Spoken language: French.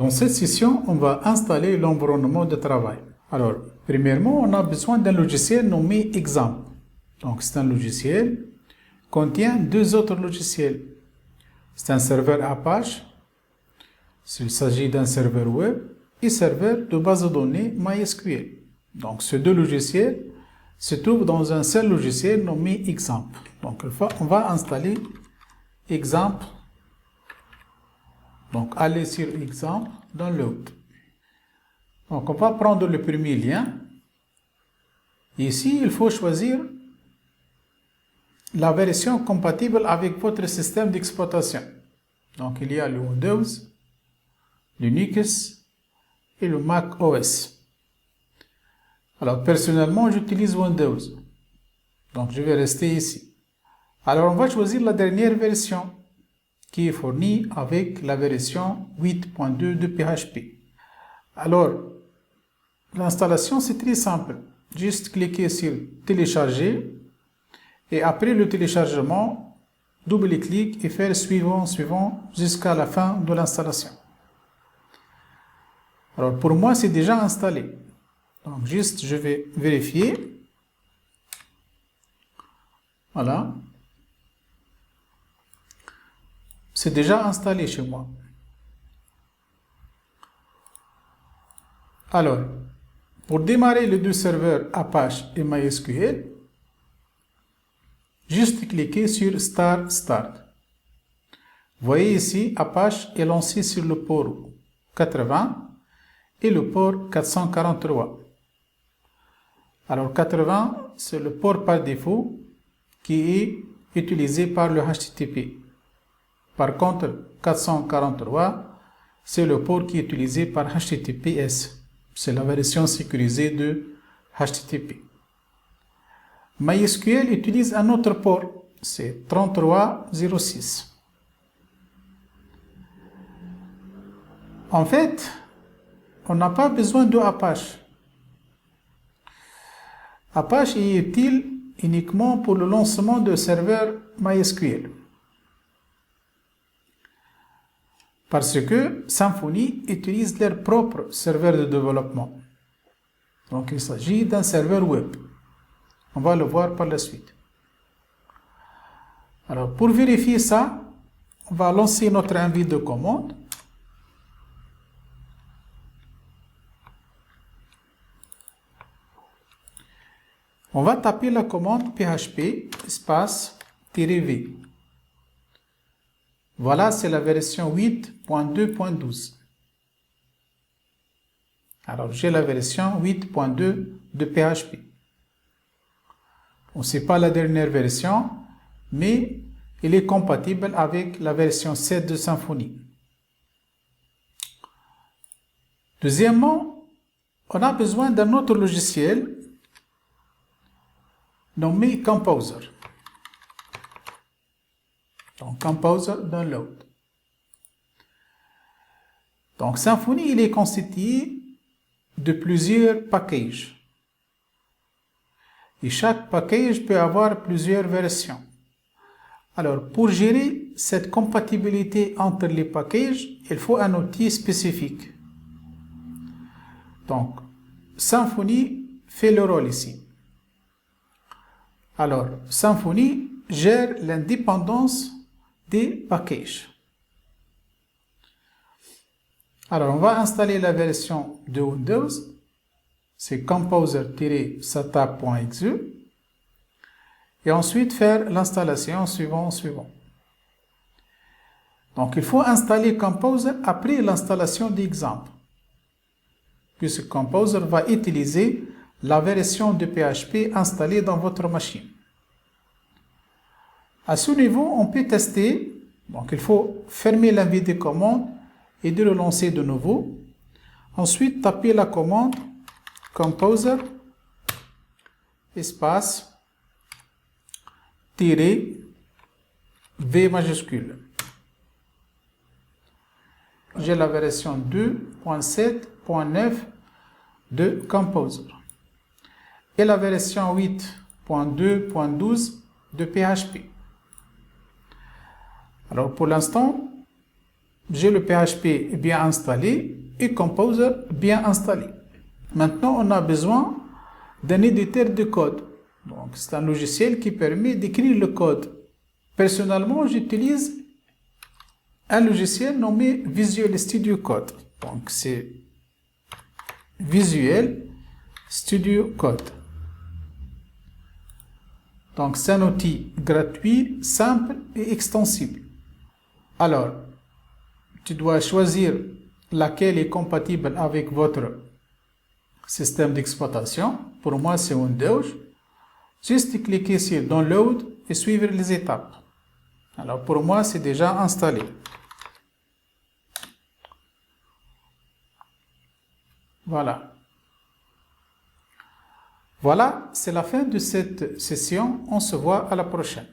Dans cette session, on va installer l'environnement de travail. Alors, premièrement, on a besoin d'un logiciel nommé Example. Donc, c'est un logiciel qui contient deux autres logiciels. C'est un serveur Apache, s'il s'agit d'un serveur web, et serveur de base de données MySQL. Donc, ces deux logiciels se trouvent dans un seul logiciel nommé Example. Donc, on va installer Example. Donc, aller sur Example, Download. Donc, on va prendre le premier lien. Ici, il faut choisir la version compatible avec votre système d'exploitation. Donc, il y a le Windows, Linux et le Mac OS. Alors, personnellement, j'utilise Windows. Donc, je vais rester ici. Alors, on va choisir la dernière version qui est fournie avec la version 8.2 de PHP. Alors, l'installation, c'est très simple. Juste cliquer sur télécharger et après le téléchargement, double-clic et faire suivant jusqu'à la fin de l'installation. Alors, pour moi, c'est déjà installé. Donc, juste, je vais vérifier. Voilà. C'est déjà installé chez moi. Alors, pour démarrer les deux serveurs Apache et MySQL, juste cliquer sur Start. Vous voyez ici, Apache est lancé sur le port 80 et le port 443. Alors 80, c'est le port par défaut qui est utilisé par le HTTP. Par contre, 443, c'est le port qui est utilisé par HTTPS. C'est la version sécurisée de HTTP. MySQL utilise un autre port, c'est 3306. En fait, on n'a pas besoin de Apache. Apache est utile uniquement pour le lancement de serveurs MySQL. Parce que Symfony utilise leur propre serveur de développement. Donc il s'agit d'un serveur web. On va le voir par la suite. Alors pour vérifier ça, on va lancer notre invite de commande. On va taper la commande php -v. Voilà, c'est la version 8.2.12. Alors, j'ai la version 8.2 de PHP. Ce n'est pas la dernière version, mais il est compatible avec la version 7 de Symfony. Deuxièmement, on a besoin d'un autre logiciel nommé Composer. Donc, Composer Download. Donc, Symfony, il est constitué de plusieurs packages. Et chaque package peut avoir plusieurs versions. Alors, pour gérer cette compatibilité entre les packages, il faut un outil spécifique. Donc, Symfony fait le rôle ici. Alors, Symfony gère l'indépendance des packages. Alors, on va installer la version de Windows. C'est composer-sata.exe. Et ensuite faire l'installation suivant. Donc, il faut installer Composer après l'installation d'Example. Puisque Composer va utiliser la version de PHP installée dans votre machine. À ce niveau, on peut tester. Donc, il faut fermer l'invite de commande et de le lancer de nouveau. Ensuite, taper la commande Composer -v majuscule. J'ai la version 2.7.9 de Composer et la version 8.2.12 de PHP. Alors pour l'instant, j'ai le PHP bien installé et Composer bien installé. Maintenant, on a besoin d'un éditeur de code. Donc, c'est un logiciel qui permet d'écrire le code. Personnellement, j'utilise un logiciel nommé Visual Studio Code. Donc, c'est Visual Studio Code. Donc, c'est un outil gratuit, simple et extensible. Alors, tu dois choisir laquelle est compatible avec votre système d'exploitation. Pour moi, c'est Windows. Juste cliquer sur Download et suivre les étapes. Alors, pour moi, c'est déjà installé. Voilà. Voilà, c'est la fin de cette session. On se voit à la prochaine.